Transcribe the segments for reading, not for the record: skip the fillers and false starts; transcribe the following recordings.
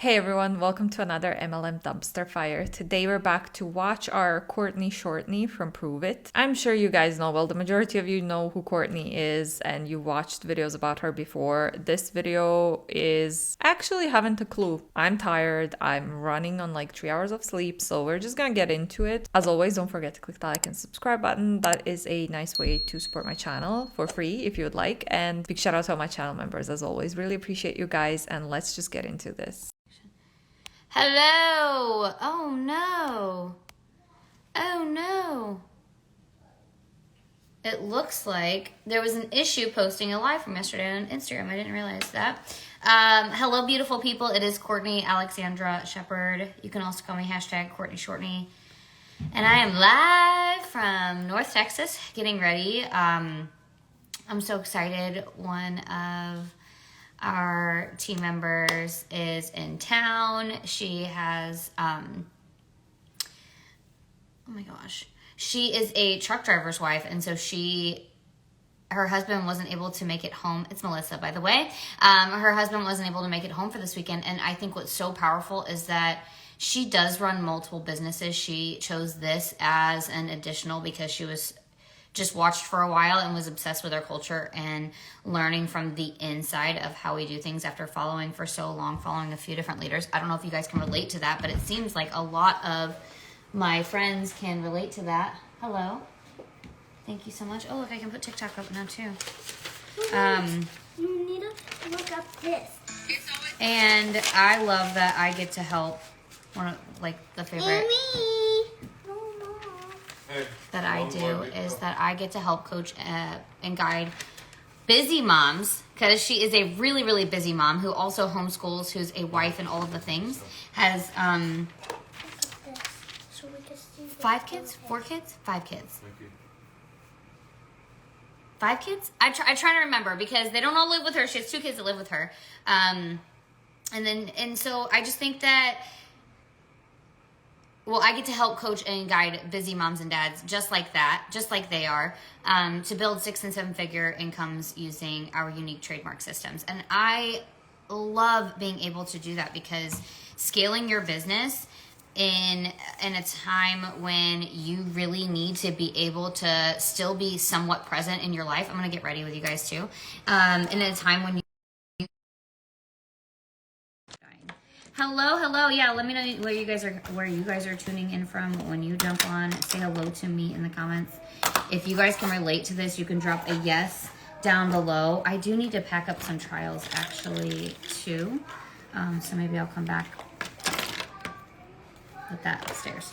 Hey everyone, welcome to another MLM dumpster fire. Today we're back to watch our Courtney Shortney from Pruvit. I'm sure you guys know, well, the majority of you know who Courtney is and you watched videos about her before. This video is actually haven't a clue. I'm tired. I'm running on like 3 hours of sleep, so we're just gonna get into it. As always, don't forget to click the like and subscribe button. That is a nice way to support my channel for free if you would like. And big shout out to all my channel members as always. Really appreciate you guys, and let's just get into this. Hello. Oh no. Oh no. It looks like there was an issue posting a live from yesterday on Instagram. I didn't realize that. Hello, beautiful people. It is Courtney Alexandra Shepherd. You can also call me Courtney Shortney. And I am live from North Texas, getting ready. I'm so excited. One of our team members is in town. She has, oh my gosh, she is a truck driver's wife, and so her husband wasn't able to make it home. It's Melissa, by the way. Her husband wasn't able to make it home for this weekend, and I think what's so powerful is that she does run multiple businesses. She chose this as an additional because she was just watched for a while and was obsessed with our culture and learning from the inside of how we do things after following for so long, following a few different leaders. I don't know if you guys can relate to that, but it seems like a lot of my friends can relate to that. Hello. Thank you so much. Oh, look, I can put TikTok up now too. You need to look up this. And I love that I get to help one of like the favorite Amy. that I do is that I get to help coach and guide busy moms, because she is a really, really busy mom who also homeschools, who's a wife and all of the things, has So we can see 5 kids, 4 kids, 5 kids. 5 kids? I try to remember because they don't all live with her. She has 2 kids that live with her. And so I just think that, well, I get to help coach and guide busy moms and dads just like that, just like they are, to build 6- and 7-figure incomes using our unique trademark systems. And I love being able to do that because scaling your business in a time when you really need to be able to still be somewhat present in your life. I'm going to get ready with you guys too. In a time when Hello. Yeah, let me know where you guys are tuning in from when you jump on. Say hello to me in the comments. If you guys can relate to this, you can drop a yes down below. I do need to pack up some trials actually too. So maybe I'll come back with that upstairs.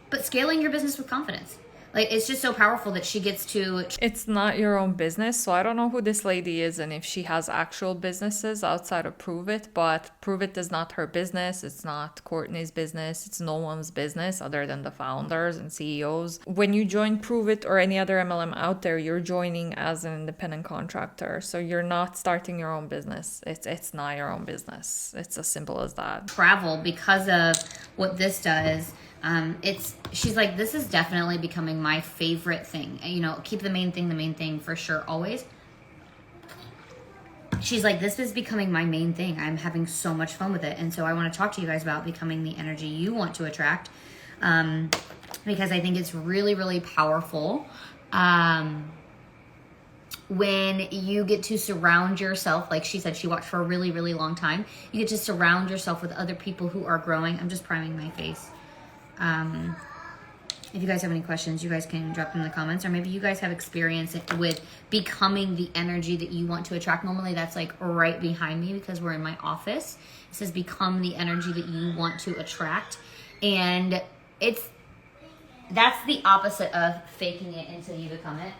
But scaling your business with confidence. Like, it's just so powerful that she gets to... It's not your own business, so I don't know who this lady is and if she has actual businesses outside of Pruvit, but Pruvit is not her business. It's not Courtney's business. It's no one's business other than the founders and CEOs. When you join Pruvit or any other MLM out there, you're joining as an independent contractor, so you're not starting your own business. It's not your own business. It's as simple as that. Travel because of what this does. She's like, this is definitely becoming my favorite thing. You know, keep the main thing for sure, always. She's like, this is becoming my main thing. I'm having so much fun with it. And so I want to talk to you guys about becoming the energy you want to attract. Because I think it's really, really powerful. When you get to surround yourself, like she said, she watched for a really, really long time. You get to surround yourself with other people who are growing. I'm just priming my face. If you guys have any questions, you guys can drop them in the comments, or maybe you guys have experience with becoming the energy that you want to attract. Normally that's like right behind me because we're in my office. It says become the energy that you want to attract. And that's the opposite of faking it until you become it.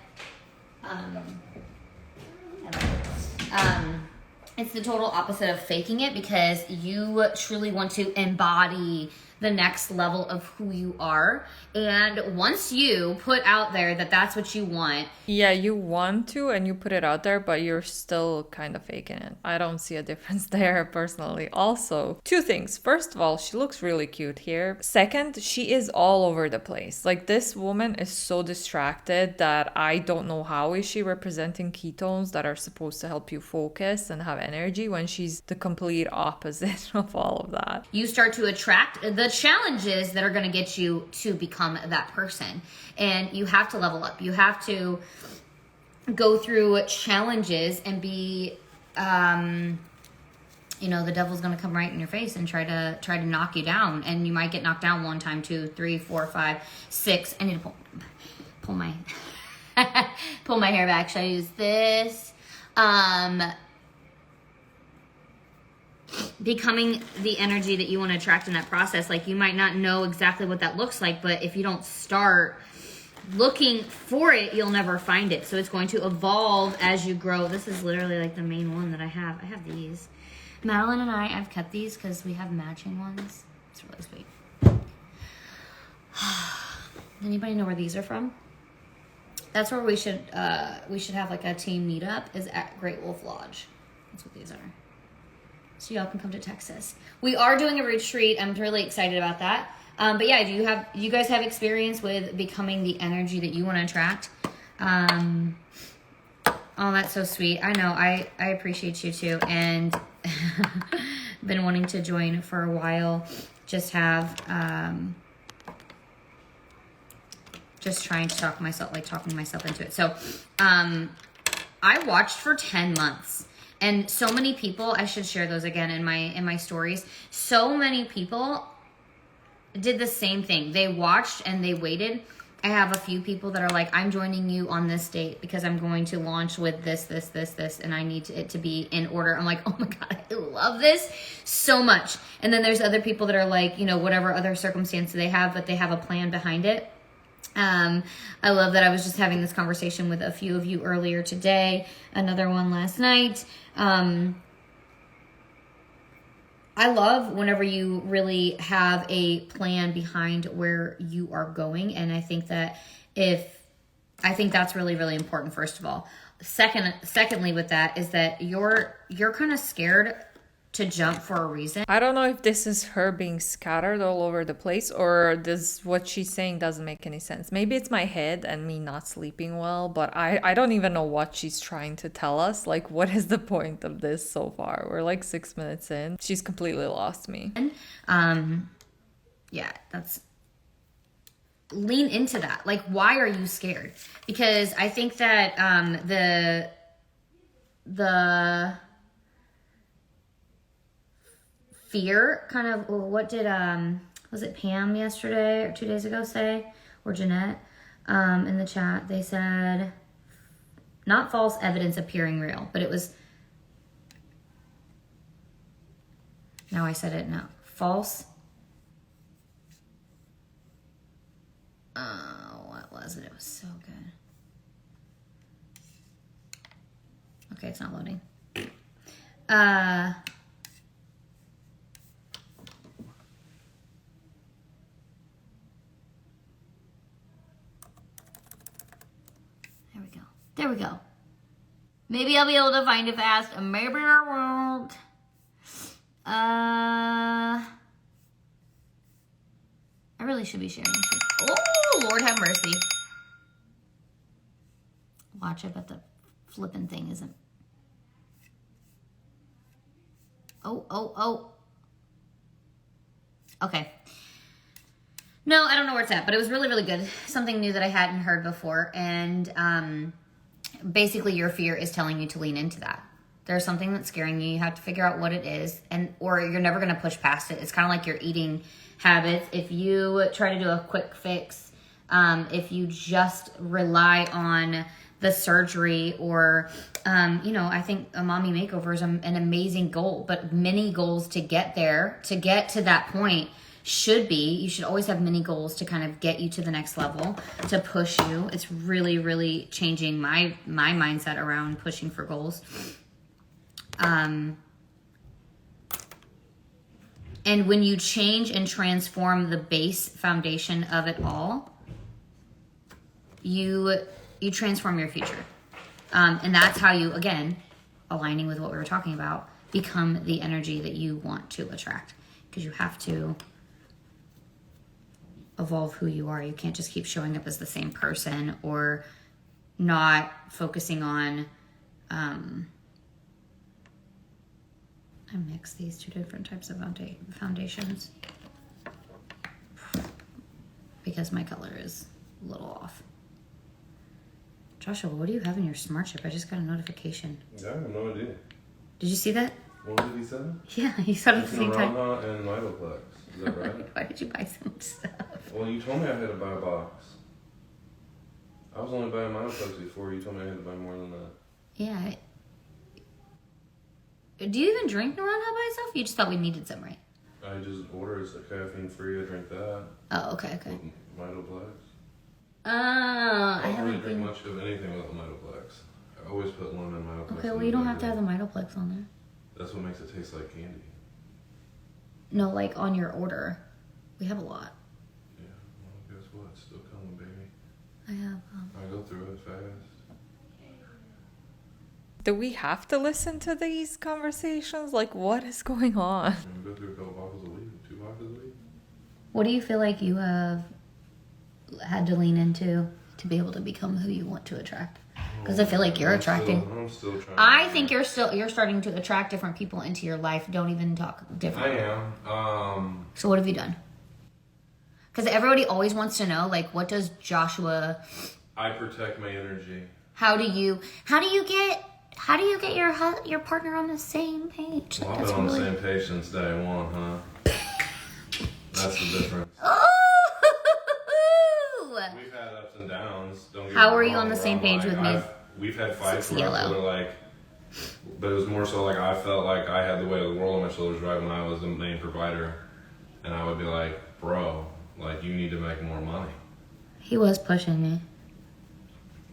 It's the total opposite of faking it because you truly want to embody the next level of who you are. And once you put out there that that's what you want. Yeah, you want to and you put it out there, but you're still kind of faking it. I don't see a difference there personally. Also, two things. First of all, she looks really cute here. Second, she is all over the place. Like, this woman is so distracted that I don't know how is she representing ketones that are supposed to help you focus and have energy when she's the complete opposite of all of that. You start to attract the challenges that are going to get you to become that person. And you have to level up. You have to go through challenges and be, you know, the devil's going to come right in your face and try to knock you down. And you might get knocked down 1 time, 2, 3, 4, 5, 6. I need to pull my pull my hair back. Should I use this? Becoming the energy that you want to attract in that process. Like, you might not know exactly what that looks like, but if you don't start looking for it, you'll never find it. So it's going to evolve as you grow. This is literally like the main one that I have. I have these. Madeline and I've kept these because we have matching ones. It's really sweet. Anybody know where these are from? That's where we should have like a team meetup, is at Great Wolf Lodge. That's what these are. So y'all can come to Texas. We are doing a retreat. I'm really excited about that. But yeah, do you guys have experience with becoming the energy that you want to attract? Oh, that's so sweet. I know. I appreciate you too. And been wanting to join for a while. Just trying to talking myself into it. So, I watched for 10 months. And so many people, I should share those again in my stories. So many people did the same thing. They watched and they waited. I have a few people that are like, I'm joining you on this date because I'm going to launch with this, and I need it to be in order. I'm like, oh my God, I love this so much. And then there's other people that are like, you know, whatever other circumstance they have, but they have a plan behind it. I love that I was just having this conversation with a few of you earlier today, another one last night. I love whenever you really have a plan behind where you are going. And I think that that's really, really important, first of all. Secondly, with that is that you're kind of scared to jump for a reason. I don't know if this is her being scattered all over the place or this what she's saying doesn't make any sense. Maybe it's my head and me not sleeping well, but I don't even know what she's trying to tell us. Like, what is the point of this so far? We're like 6 minutes in. She's completely lost me. Yeah, that's... Lean into that. Like, why are you scared? Because I think that the fear kind of, what did was it Pam yesterday or 2 days ago say, or Jeanette in the chat? They said not false evidence appearing real, but it was, now I said it, no, false. What was it? It was so good. Okay, it's not loading. There we go. Maybe I'll be able to find it fast. Maybe I won't. I really should be sharing. Oh, Lord have mercy. Watch, I bet the flipping thing isn't. Oh. Okay. No, I don't know where it's at, but it was really, really good. Something new that I hadn't heard before. And basically your fear is telling you to lean into that. There's something that's scaring you. You have to figure out what it is, or you're never going to push past it. It's kind of like your eating habits. If you try to do a quick fix, if you just rely on the surgery or, I think a mommy makeover is an amazing goal, but many goals to get there, to get to that point you should always have many goals to kind of get you to the next level, to push you. It's really, really changing my mindset around pushing for goals. And And when you change and transform the base foundation of it all, you transform your future. And that's how you, again, aligning with what we were talking about, become the energy that you want to attract. Because you have to evolve who you are. You can't just keep showing up as the same person or not focusing on... I mixed these two different types of foundations because my color is a little off. Joshua, what do you have in your smart chip? I just got a notification. Yeah, I have no idea. Did you see that? What did he send? Yeah, you saw it at the same time. Monat and Mitoplex. Is that right? Why did you buy so much stuff? Well, you told me I had to buy a box. I was only buying Mitoplex before. You told me I had to buy more than that. Yeah. Do you even drink Neuron by itself? You just thought we needed some, right? I just ordered it's caffeine free. I drink that. Oh, okay. Mitoplex. I don't really haven't drink much of anything without Mitoplex. I always put lemon Mitoplex. Okay, well, you don't have to have the Mitoplex on there. That's what makes it taste like candy. No, like on your order. We have a lot. Yeah, well, guess what? It's still coming, baby. I have. I go through it fast. Do we have to listen to these conversations? Like, what is going on? We go through a couple bottles a week, 2 bottles a week. What do you feel like you have had to lean into to be able to become who you want to attract? Because I feel like you're attracting. I'm still trying. I think you're starting to attract different people into your life. Don't even talk different. I am. So what have you done? Because everybody always wants to know, like, what does Joshua? I protect my energy. How do you get your partner on the same page? Well, I've been on the same page since day one, huh? That's the difference. Oh! We've had ups and downs. Don't get How me are you wrong, on the where same I'm page like, with me? We've had fights where Yellow. I feel like, but it was more so like I felt like I had the weight of the world on my shoulders right when I was the main provider, and I would be like, bro, like you need to make more money. He was pushing me.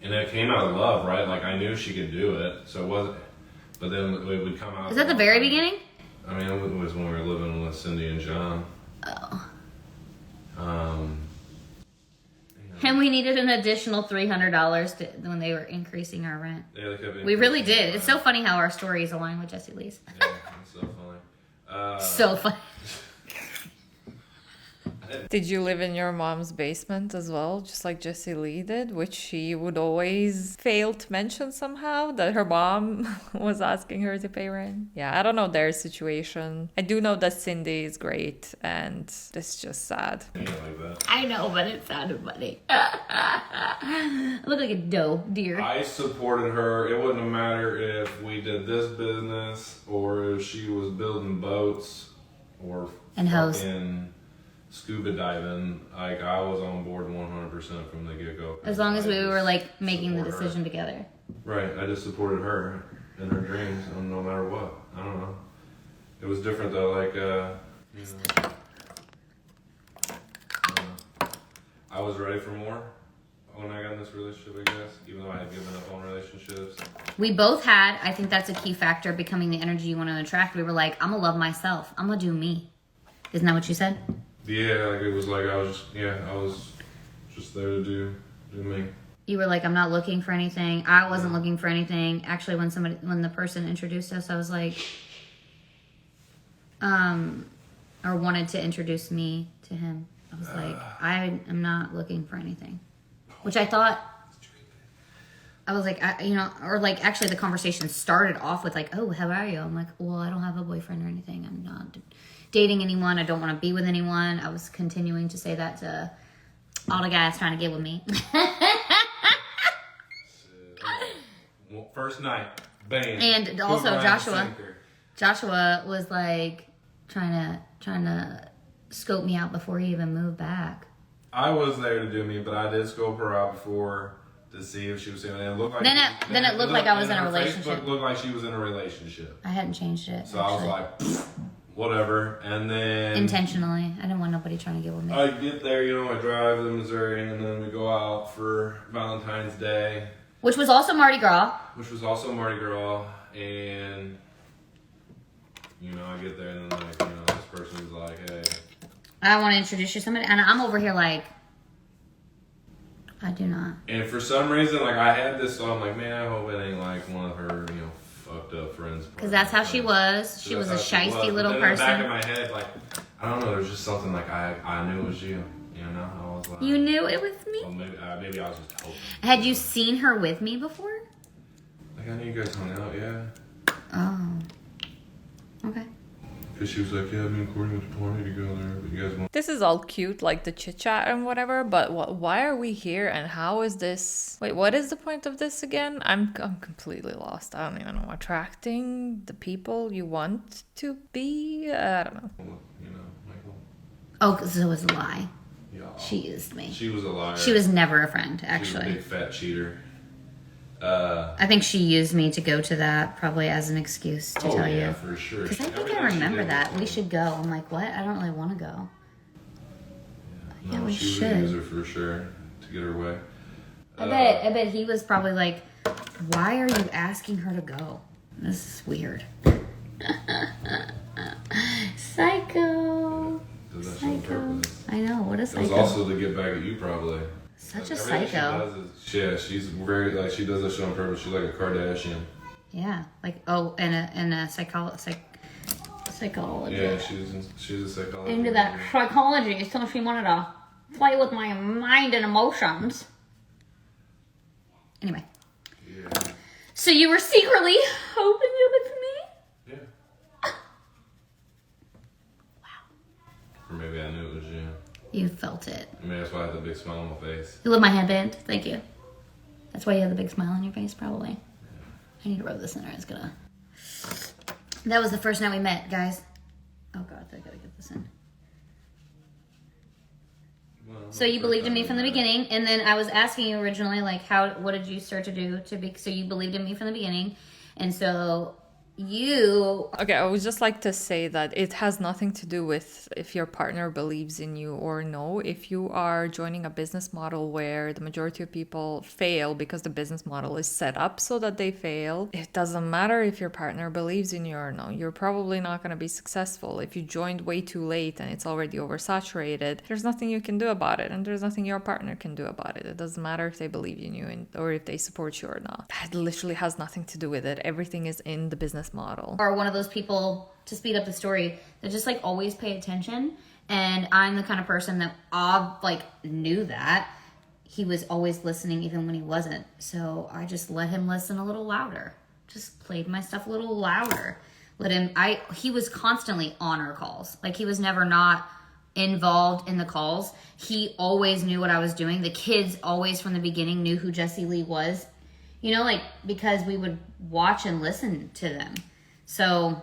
And it came out of love, right? Like I knew she could do it, so it wasn't. But then it would come out. Is that the very beginning? I mean, it was when we were living with Cindy and John. Oh. You And we needed an additional $300 when they were increasing our rent. Yeah, they kept We really increasing did. It's so funny how our stories align with Jesse Lee's. Yeah, it's so funny. So funny. Did you live in your mom's basement as well, just like Jessie Lee did, which she would always fail to mention somehow, that her mom was asking her to pay rent? Yeah, I don't know their situation. I do know that Cindy is great, and it's just sad. Yeah, like that. I know, but it sounded funny. I look like a doe deer. I supported her. It wouldn't matter if we did this business or if she was building boats or And hoes. fucking scuba diving. Like I was on board 100% from the get-go. As long as I we were just like making the support her. decision together. Right, I just supported her in her dreams, and no matter what. I don't know. It was different though, like, you know, I was ready for more when I got in this relationship, I guess, even though I had given up on relationships. We both had, I think that's a key factor, becoming the energy you want to attract. We were like, I'm going to love myself. I'm going to do me. Isn't that what you said? Yeah, like it was like I was just there to do me. You were like, I'm not looking for anything. I wasn't looking for anything. Actually, when the person introduced us, I was like, or wanted to introduce me to him. I was like, I am not looking for anything. Which I thought, I was like, actually the conversation started off with like, oh, how are you? I'm like, well, I don't have a boyfriend or anything. I'm not dating anyone. I don't want to be with anyone. I was continuing to say that to all the guys trying to get with me. First night, bam. And also Joshua was like trying to scope me out before he even moved back. I was there to do me, but I did scope her out before to see if she was single. And it looked like Then it looked like I was in a her relationship. Facebook looked like she was in a relationship. I hadn't changed it. So I was like, whatever. And then intentionally, I didn't want nobody trying to get with me. I get there, I drive to Missouri, and then we go out for Valentine's Day, Which was also Mardi Gras. And I get there, and then this person person's like, hey. I want to introduce you to somebody, and I'm over here like, I do not. And for some reason, like, I had this thought, I'm like, man, I hope it ain't like one of her, you know, fucked up friends. Because that's how she was. She was a shiesty little person. In the back of my head, like, I don't know, there's just something like I knew it was you. You know, I was like, you knew it was me? Well, maybe I was just hoping. Had you seen her with me before? Like, I knew you guys hung out, yeah. Oh. Okay. Because she was like, yeah, me and Courtney went to party together, but you guys want... This is all cute, like the chit chat and whatever, but why are we here and how is this... Wait, what is the point of this again? I'm completely lost. I don't even know. Attracting the people you want to be? I don't know. You know, Michael. Oh, because it was a lie. Yeah. She used me. She was a liar. She was never a friend, actually. She was a big fat cheater. I think she used me to go to that probably as an excuse to tell you. Yeah, for sure. Because I think I remember that. We should go. I'm like, what? I don't really want to go. Yeah, we she should. was a user for sure to get her way. I bet he was probably like, why are you asking her to go? This is weird. Psycho. Does that show on purpose? I know. What a It psycho. was also to get back at you, probably. Such a Everything psycho. she does is, she's very, like, she does that shit on purpose. She's like a Kardashian. Yeah. Like, and a psychologist. Yeah, she's a psychologist. Into that psychology, so she wanted to play with my mind and emotions. Anyway. Yeah. So you were secretly hoping it was me? Yeah. Wow. Or maybe I knew it was you. You felt it. Maybe that's why I had the big smile on my face. You love my headband? Thank you. That's why you have the big smile on your face, probably. I need to rub this in there. It's gonna... That was the first night we met, guys. Oh, God. I gotta get this in. Well, So you believed in me from the beginning, and then I was asking you originally, like, what did you start to do to be... So you believed in me from the beginning, and so... You Okay, I would just like to say that it has nothing to do with if your partner believes in you or no. If you are joining a business model where the majority of people fail because the business model is set up so that they fail, it doesn't matter if your partner believes in you or no. You're probably not going to be successful. If you joined way too late and it's already oversaturated, there's nothing you can do about it, and there's nothing your partner can do about it. It doesn't matter if they believe in you or if they support you or not. That literally has nothing to do with it. Everything is in the business model. are one of those people, to speed up the story, that just like always pay attention, and I'm the kind of person that like knew that he was always listening even when he wasn't, so I just let him listen a little louder, just played my stuff a little louder, he was constantly on our calls. Like, he was never not involved in the calls. He always knew what I was doing. The kids always from the beginning knew who Jessie Lee was, you know, like, because we would watch and listen to them. So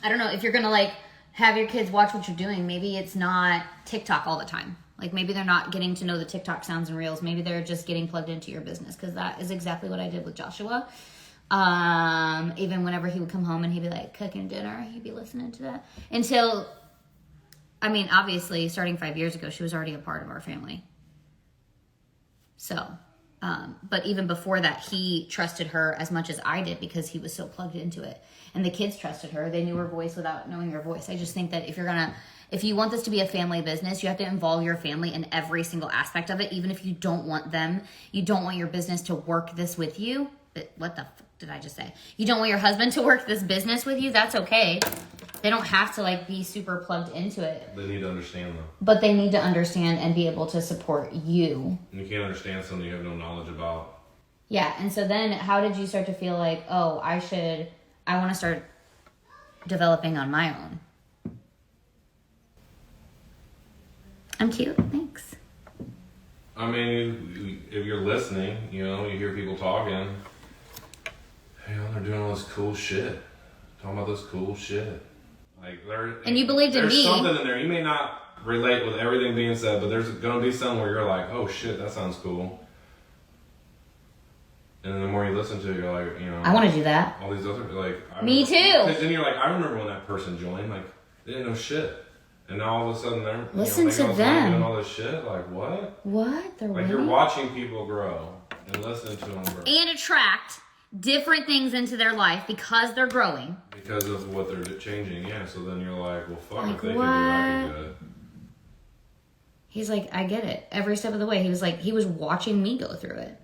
I don't know, if you're gonna like have your kids watch what you're doing, maybe it's not TikTok all the time. Like, maybe they're not getting to know the TikTok sounds and reels. Maybe they're just getting plugged into your business, because that is exactly what I did with Joshua. Even whenever he would come home and he'd be like cooking dinner, he'd be listening to that until, I mean, obviously starting 5 years ago, she was already a part of our family. So, but even before that, he trusted her as much as I did because he was so plugged into it. And the kids trusted her. They knew her voice without knowing her voice. I just think that if you want this to be a family business, you have to involve your family in every single aspect of it, even if you don't want your business to work this with you. What the fuck did I just say? You don't want your husband to work this business with you, that's okay. They don't have to like be super plugged into it. They need to understand though. But they need to understand and be able to support you. And you can't understand something you have no knowledge about. Yeah, and so then how did you start to feel like, oh, I want to start developing on my own? I'm cute, thanks. I mean, if you're listening, you know, you hear people talking, you know, they're doing all this cool shit. Talking about this cool shit. Like, and you believed in me. There's something in there. You may not relate with everything being said, but there's going to be something where you're like, oh shit, that sounds cool. And then the more you listen to it, you're like, you know, I want to do that. All these other, like, me too. Because then you're like, I remember when that person joined, like, they didn't know shit. And now all of a sudden they're listen to them doing all this shit. Like, what? What? They're like, really? You're watching people grow and listening to them grow. And attract different things into their life because they're growing. Because of what they're changing, yeah. So then you're like, well, fuck, Like, if they can do it, I can do it. He's like, I get it. Every step of the way. He was like, he was watching me go through it.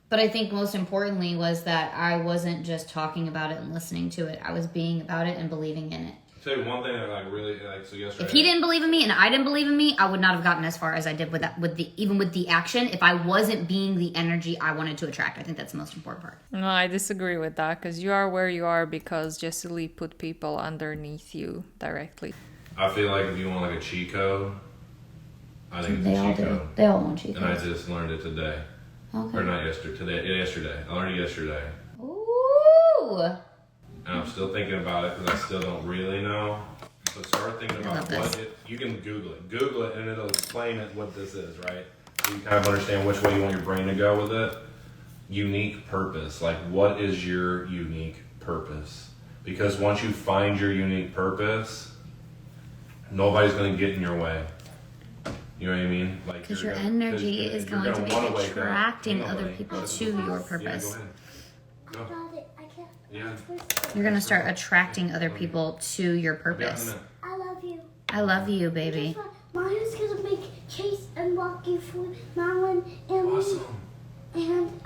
But I think most importantly was that I wasn't just talking about it and listening to it. I was being about it and believing in it. I'll tell you one thing that like really like so yesterday. If he didn't believe in me and I didn't believe in me, I would not have gotten as far as I did with that, even with the action, if I wasn't being the energy I wanted to attract. I think that's the most important part. No, I disagree with that because you are where you are because Jessie Lee put people underneath you directly. I feel like if you want like a cheat code, I think They it's a all cheat do. code. They all want cheat And I codes. just learned it today. Okay. Or not yesterday. Yesterday. I learned it yesterday. Ooh. And I'm still thinking about it because I still don't really know. But start thinking about love this. what it, you can Google it. Google it and it'll explain it what this is, right? So you kind of understand which way you want your brain to go with it. Unique purpose. Like, what is your unique purpose? Because once you find your unique purpose, nobody's going to get in your way. You know what I mean? Like, Because you're your gonna- energy you're is gonna going to be wanna wake up. attracting Hang on, other buddy. people to your Yeah, go purpose. ahead. Go. Got it. I can't. Yeah. You're going to start attracting other people to your Be out in a purpose. minute. I love you. I love you, baby. Guess what? Mine is gonna make Chase and Rocky for Marlon and me. Awesome. And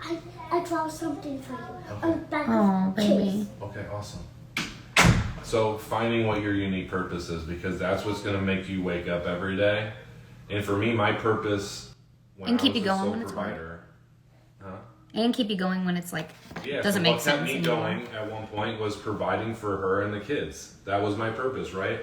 I draw something for you on the back Oh, of baby. Chase. Okay, awesome. So finding what your unique purpose is, because that's what's going to make you wake up every day. And for me, my purpose when And I keep was you a going sole when it's hard. provider, And keep you going when it's like, yeah, doesn't so make what sense kept me anymore. going at one point was providing for her and the kids. That was my purpose, right?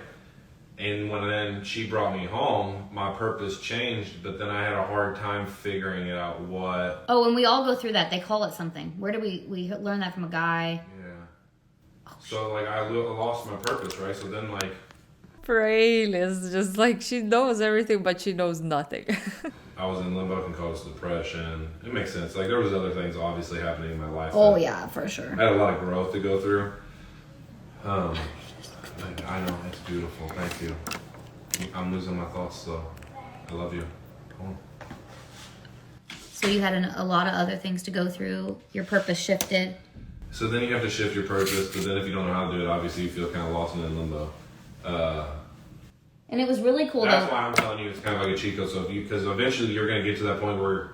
And when then she brought me home, my purpose changed, but then I had a hard time figuring out what. Oh, and we all go through that. They call it something. Where do we learn that from a guy? Yeah. So like I lost my purpose, right? So then like Frail is just like she knows everything, but she knows nothing. I was in limbo and caused depression. It makes sense. Like there was other things obviously happening in my life. Oh, that yeah, for sure. I had a lot of growth to go through. I know, it's beautiful. Thank you. I'm losing my thoughts though. I love you. Come on. So you had a lot of other things to go through. Your purpose shifted. So then you have to shift your purpose, but then if you don't know how to do it, obviously you feel kind of lost and in limbo. And it was really cool That's though. why I'm telling you it's kind of like a cheat code. So if you, because eventually you're going to get to that point where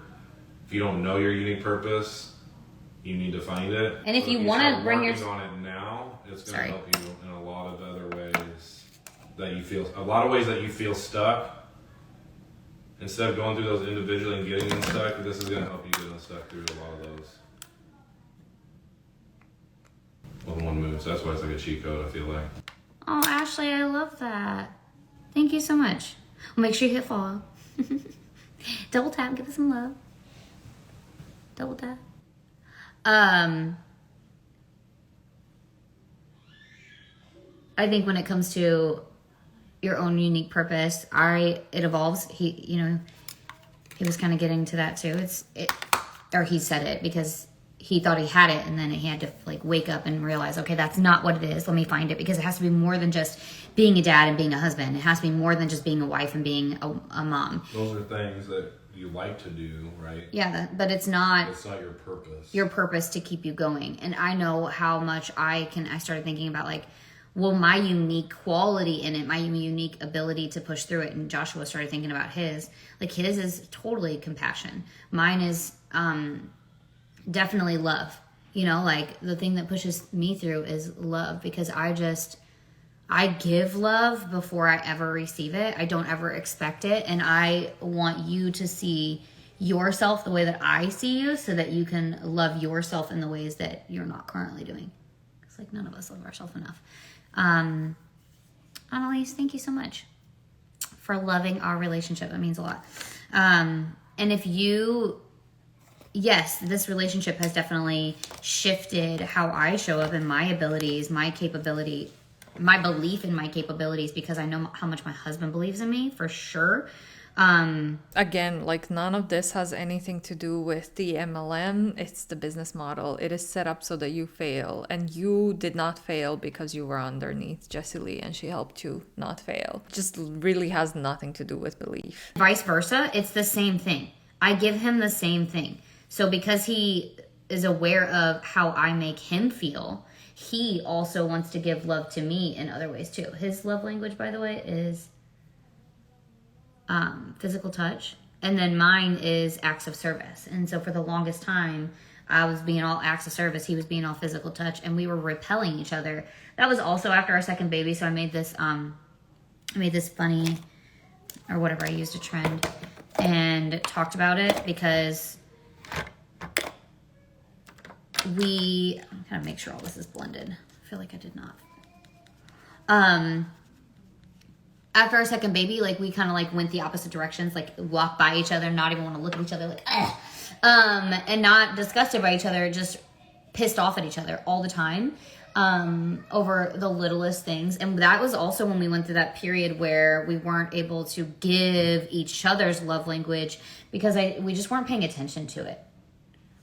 if you don't know your unique purpose, you need to find it. And if But you wanna start bring your- working on it now, it's going Sorry. to help you in a lot of other ways that you feel. A lot of ways that you feel stuck. Instead of going through those individually and getting unstuck, this is going to help you get unstuck through a lot of those. With one move. So that's why it's like a cheat code, I feel like. Oh, Ashley, I love that. Thank you so much. Well, make sure you hit follow. Double tap, give us some love. Double tap. I think when it comes to your own unique purpose, it evolves. He was kind of getting to that too. He said it because he thought he had it, and then he had to like wake up and realize, okay, that's not what it is. Let me find it, because it has to be more than just being a dad and being a husband. It has to be more than just being a wife and being a mom. Those are things that you like to do, right? Yeah, but it's not It's not your purpose. your purpose to keep you going. And I know how much I started thinking about like, well, my unique quality in it, my unique ability to push through it. And Joshua started thinking about his. Like his is totally compassion. Mine is definitely love. Like the thing that pushes me through is love, because I give love before I ever receive it. I don't ever expect it. And I want you to see yourself the way that I see you, so that you can love yourself in the ways that you're not currently doing. It's like none of us love ourselves enough. Annalise, thank you so much for loving our relationship. It means a lot. And if yes, this relationship has definitely shifted how I show up in my abilities, my capability, my belief in my capabilities, because I know how much my husband believes in me, for sure. Again, like none of this has anything to do with the MLM. It's the business model. It is set up so that you fail, and you did not fail because you were underneath Jessie Lee and she helped you not fail. Just really has nothing to do with belief. Vice versa, it's the same thing. I give him the same thing. So because he is aware of how I make him feel, he also wants to give love to me in other ways too. His love language, by the way, is physical touch. And then mine is acts of service. And so for the longest time, I was being all acts of service. He was being all physical touch, and we were repelling each other. That was also after our second baby. So I made this funny, or whatever, I used a trend and talked about it because I'm gonna make sure all this is blended. I feel like I did not. After our second baby, like we kind of like went the opposite directions, like walk by each other, not even want to look at each other, like, and not disgusted by each other, just pissed off at each other all the time, over the littlest things. And that was also when we went through that period where we weren't able to give each other's love language because we just weren't paying attention to it.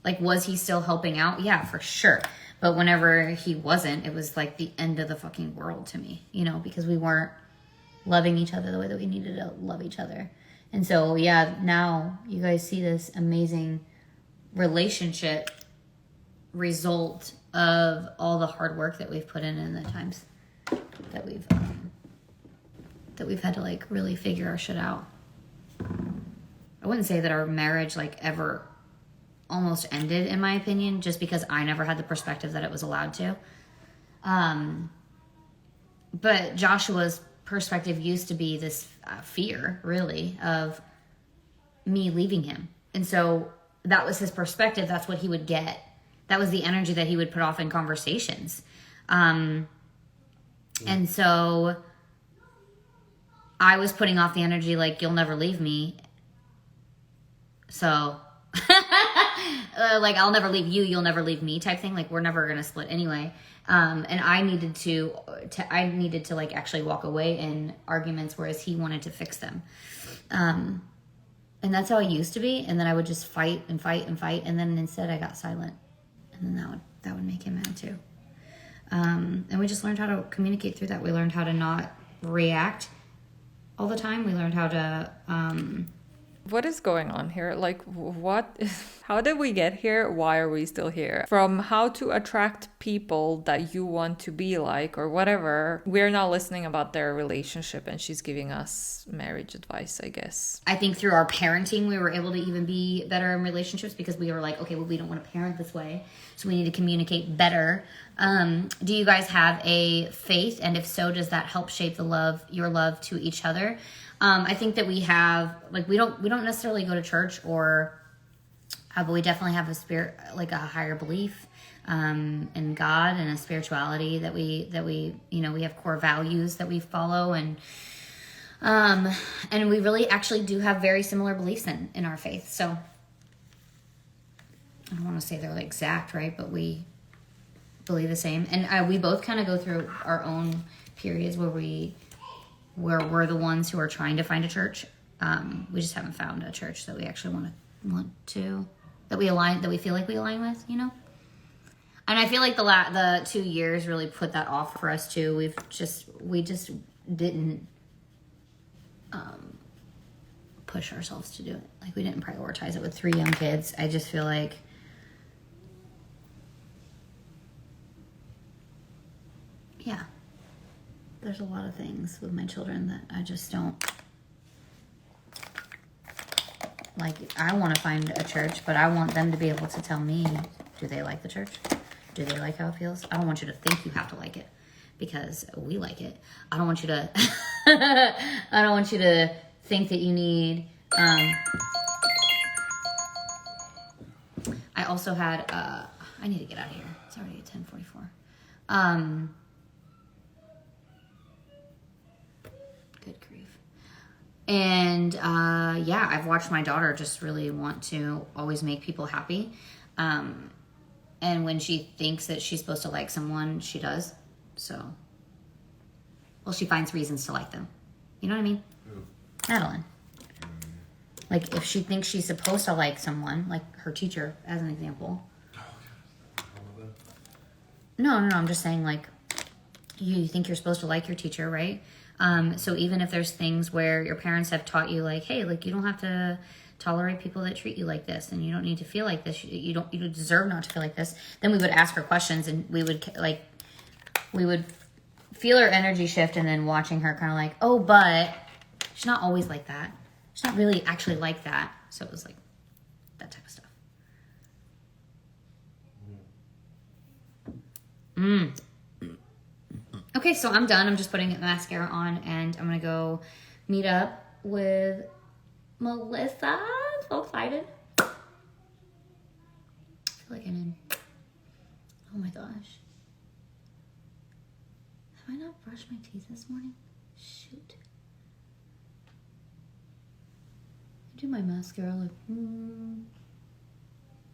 Like, was he still helping out? Yeah, for sure. But whenever he wasn't, it was like the end of the fucking world to me, you know, because we weren't loving each other the way that we needed to love each other. And so, yeah, now you guys see this amazing relationship result of all the hard work that we've put in the times that we've had to like really figure our shit out. I wouldn't say that our marriage like ever almost ended, in my opinion, just because I never had the perspective that it was allowed to. But Joshua's perspective used to be this fear, really, of me leaving him. And so that was his perspective. That's what he would get. That was the energy that he would put off in conversations. And so I was putting off the energy like, you'll never leave me. So, like, I'll never leave you, you'll never leave me type thing. Like, we're never going to split anyway. And I needed to like actually walk away in arguments, whereas he wanted to fix them. And that's how I used to be. And then I would just fight and fight and fight. And then instead I got silent. And then that would make him mad too. And we just learned how to communicate through that. We learned how to not react all the time. We learned how to, What is going on here? Like, how did we get here? Why are we still here? From how to attract people that you want to be like or whatever, we're now listening about their relationship and she's giving us marriage advice, I guess. I think through our parenting, we were able to even be better in relationships because we were like, okay, well, we don't want to parent this way, so we need to communicate better. Do you guys have a faith? And if so, does that help shape your love to each other? I think that we have, like, we don't necessarily go to church but we definitely have a spirit, like a higher belief, in God and a spirituality that we, we have core values that we follow. And we really actually do have very similar beliefs in our faith. So I don't want to say they're like exact, right? But we believe the same. And we both kind of go through our own periods where we're the ones who are trying to find a church. We just haven't found a church that we actually that we feel like we align with, you know? And I feel like the 2 years really put that off for us too. We just didn't push ourselves to do it. Like, we didn't prioritize it with 3 young kids. I just feel like, yeah, there's a lot of things with my children that I just don't like. I want to find a church, but I want them to be able to tell me, do they like the church? Do they like how it feels? I don't want you to think you have to like it because we like it. I don't want you to think that you need, I also had, I need to get out of here. It's already 10:44. Good grief. And yeah, I've watched my daughter just really want to always make people happy. And when she thinks that she's supposed to like someone, she does. So, well, she finds reasons to like them. You know what I mean? Madeline. Like, if she thinks she's supposed to like someone, like her teacher, as an example. No, I'm just saying, like, you think you're supposed to like your teacher, right? So even if there's things where your parents have taught you, like, hey, like, you don't have to tolerate people that treat you like this, and you don't need to feel like this. You deserve not to feel like this. Then we would ask her questions, and we would feel her energy shift, and then watching her kind of like, oh, but she's not always like that. She's not really actually like that. So it was like that type of stuff. Okay, so I'm done. I'm just putting mascara on, and I'm gonna go meet up with Melissa. So excited. I feel like I did. Oh my gosh. Have I not brushed my teeth this morning? Shoot. I do my mascara like,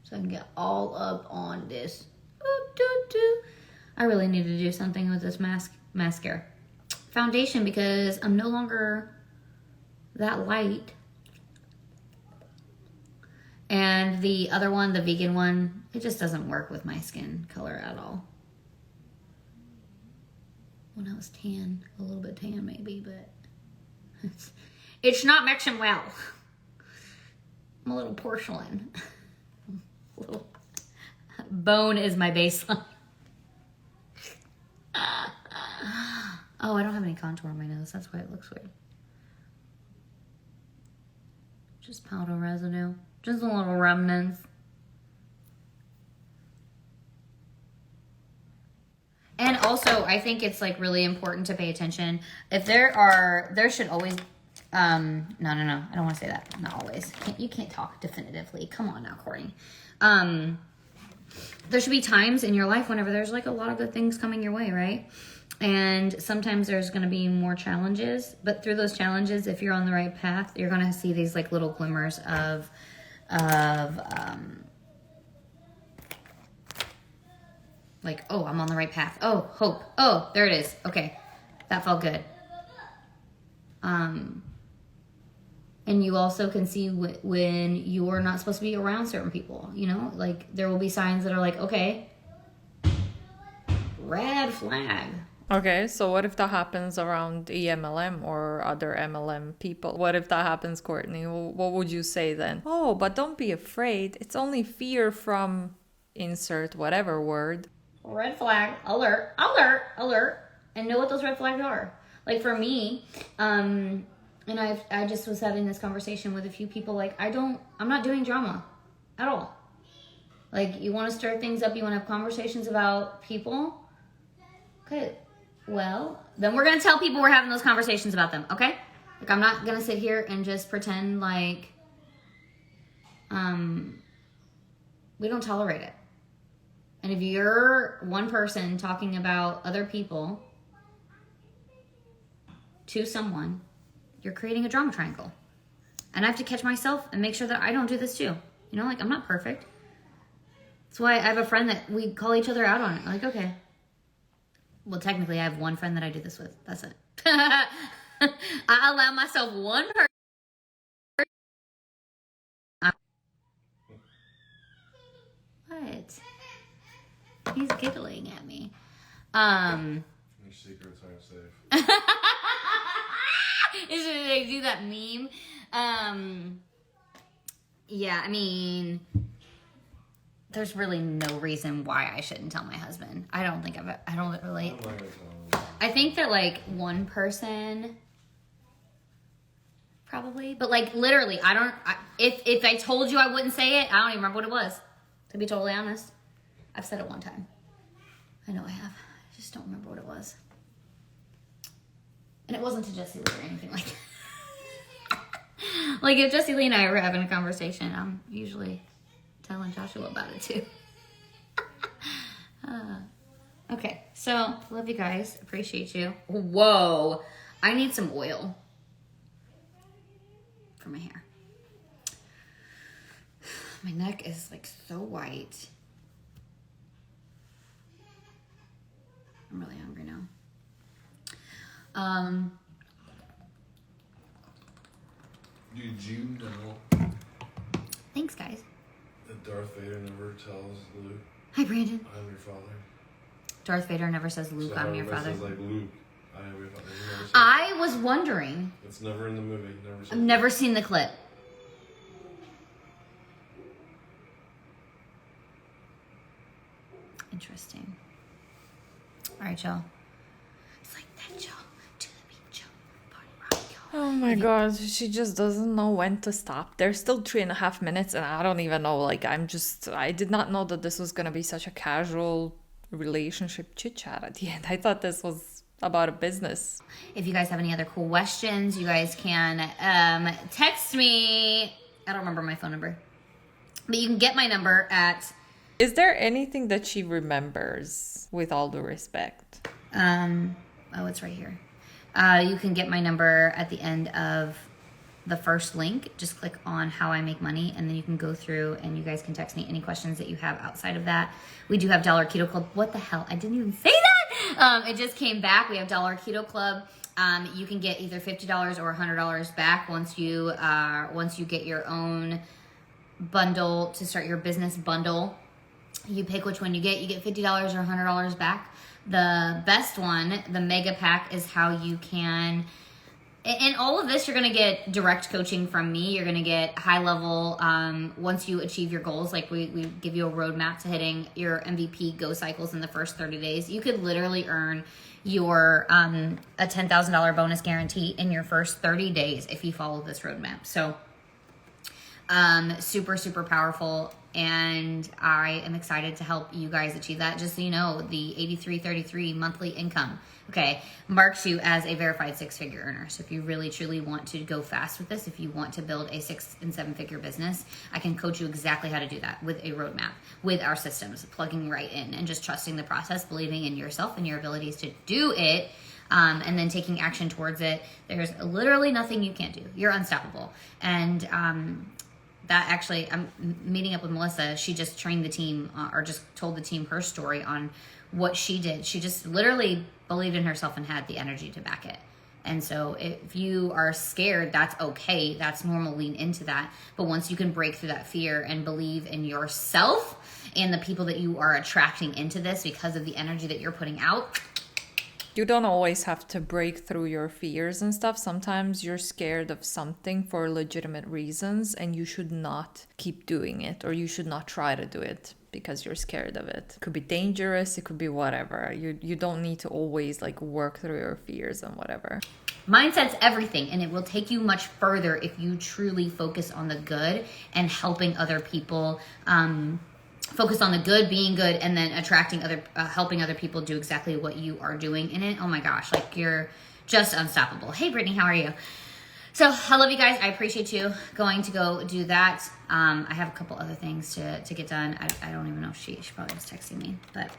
so I can get all up on this. I really need to do something with this mascara. Foundation, because I'm no longer that light. And the other one, the vegan one, it just doesn't work with my skin color at all. When I was tan, a little bit tan maybe, but it's not mixing well. I'm a little porcelain. A little bone is my baseline. Oh, I don't have any contour on my nose. That's why it looks weird. Just powder residue. Just a little remnants. And also, I think it's like really important to pay attention. If there should always, no, I don't want to say that. Not always. You can't talk definitively. Come on now, Courtney. There should be times in your life whenever there's like a lot of good things coming your way, right? And sometimes there's going to be more challenges, but through those challenges, if you're on the right path, you're going to see these like little glimmers of like, oh, I'm on the right path. Oh, hope. Oh, there it is. Okay. That felt good. And you also can see when you're not supposed to be around certain people, you know, like there will be signs that are like, okay, red flag. Okay, so what if that happens around MLM or other MLM people? What if that happens, Courtney? What would you say then? Oh, but don't be afraid. It's only fear from insert whatever word. Red flag, alert, alert, alert, and know what those red flags are. Like for me, and I just was having this conversation with a few people, like I'm not doing drama at all. Like you want to stir things up, you want to have conversations about people. Okay, well, then we're going to tell people we're having those conversations about them, okay? Like I'm not going to sit here and just pretend like we don't tolerate it. And if you're one person talking about other people to someone, you're creating a drama triangle. And I have to catch myself and make sure that I don't do this too. You know, like I'm not perfect. That's why I have a friend that we call each other out on it. Like, okay. Well, technically I have one friend that I do this with. That's it. I allow myself one person. What? He's giggling at me. Your secrets aren't safe. Should they do that meme? Yeah, I mean, there's really no reason why I shouldn't tell my husband. I don't relate. I think that like one person probably, but like literally, if I told you I wouldn't say it, I don't even remember what it was, to be totally honest. I've said it one time. I know I have. I just don't remember what it was. And it wasn't to Jesse Lee or anything like that. Like if Jesse Lee and I were having a conversation, I'm usually telling Joshua about it too. Okay, so love you guys. Appreciate you. Whoa. I need some oil for my hair. My neck is like so white. I'm really hungry now. Did you know Thanks, guys. that Darth Vader never tells Luke, Hi, Brandon. I'm your father? Darth Vader never says, Luke, I'm your father. Says, like, Luke, I am your father. He never says, I was wondering. it's never in the movie. Never says I've never seen the clip. Interesting. All right, y'all. It's like that, y'all. To the beat, y'all. Party rock, y'all. Oh my god, she just doesn't know when to stop. There's still 3.5 minutes, and I don't even know. Like, I did not know that this was gonna be such a casual relationship chit chat at the end. I thought this was about a business. If you guys have any other questions, you guys can text me. I don't remember my phone number, but you can get my number at. Is there anything that she remembers, with all due respect? Oh, it's right here. You can get my number at the end of the first link. Just click on how I make money, and then you can go through and you guys can text me any questions that you have outside of that. We do have Dollar Keto Club. What the hell? I didn't even say that. It just came back. We have Dollar Keto Club. You can get either $50 or $100 back once you get your own bundle to start your business bundle. You pick which one you get. You get $50 or $100 back. The best one, the mega pack, is how you can. In all of this, you're going to get direct coaching from me. You're going to get high level, once you achieve your goals, like we give you a roadmap to hitting your MVP go cycles in the first 30 days. You could literally earn your a $10,000 bonus guarantee in your first 30 days if you follow this roadmap. So super, super powerful. And I am excited to help you guys achieve that. Just so you know, the 8333 monthly income, okay, marks you as a verified 6-figure earner. So if you really truly want to go fast with this, if you want to build a 6- and 7-figure business, I can coach you exactly how to do that with a roadmap, with our systems, plugging right in and just trusting the process, believing in yourself and your abilities to do it. And then taking action towards it. There's literally nothing you can't do. You're unstoppable. And that actually, I'm meeting up with Melissa. She just trained the team, or just told the team her story on what she did. She just literally believed in herself and had the energy to back it. And so if you are scared, that's okay. That's normal. Lean into that. But once you can break through that fear and believe in yourself and the people that you are attracting into this because of the energy that you're putting out. You don't always have to break through your fears and stuff. Sometimes you're scared of something for legitimate reasons, and you should not keep doing it, or you should not try to do it because you're scared of it. It could be dangerous, it could be whatever. You don't need to always like work through your fears and whatever. Mindset's everything, and it will take you much further if you truly focus on the good and helping other people. Focus on the good, being good, and then attracting helping other people do exactly what you are doing in it. Oh my gosh, like you're just unstoppable. Hey Brittany, how are you? So I love you guys. I appreciate you going to go do that. I have a couple other things to get done. I don't even know if she probably was texting me, but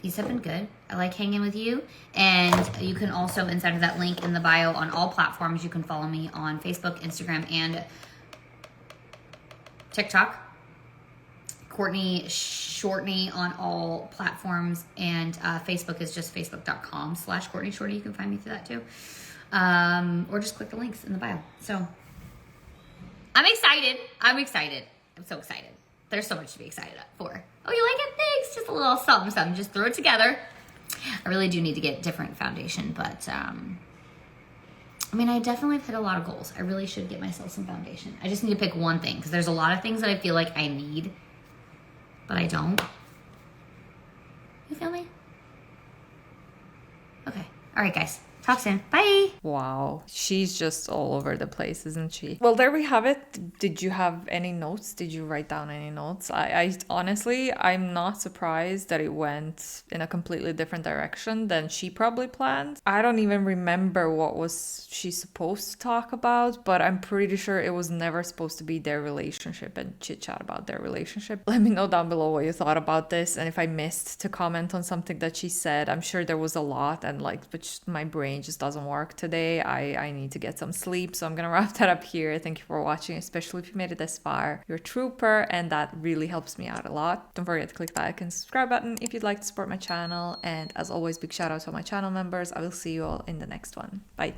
these have been good. I like hanging with you. And you can also, inside of that link in the bio on all platforms, you can follow me on Facebook, Instagram, and TikTok. Courtney Shortney on all platforms, and Facebook is just facebook.com/Courtney Shorty. You can find me through that too. Or just click the links in the bio. So I'm excited. I'm so excited. There's so much to be excited for. Oh, you like it? Thanks. Just a little something, something. Just throw it together. I really do need to get different foundation, but I mean, I definitely have hit a lot of goals. I really should get myself some foundation. I just need to pick one thing, because there's a lot of things that I feel like I need, but I don't. You feel me? Okay. All right, guys. Talk soon. Bye. Wow. She's just all over the place, isn't she? Well, there we have it. Did you have any notes? Did you write down any notes? I honestly, I'm not surprised that it went in a completely different direction than she probably planned. I don't even remember what was she supposed to talk about, but I'm pretty sure it was never supposed to be their relationship and chit chat about their relationship. Let me know down below what you thought about this, and if I missed to comment on something that she said. I'm sure there was a lot, and but my brain just doesn't work today. I need to get some sleep, so I'm gonna wrap that up here. Thank you for watching, especially if you made it this far. You're a trooper, and that really helps me out a lot. Don't forget to click that like and subscribe button if you'd like to support my channel, and as always, big shout out to all my channel members. I will see you all in the next one. Bye.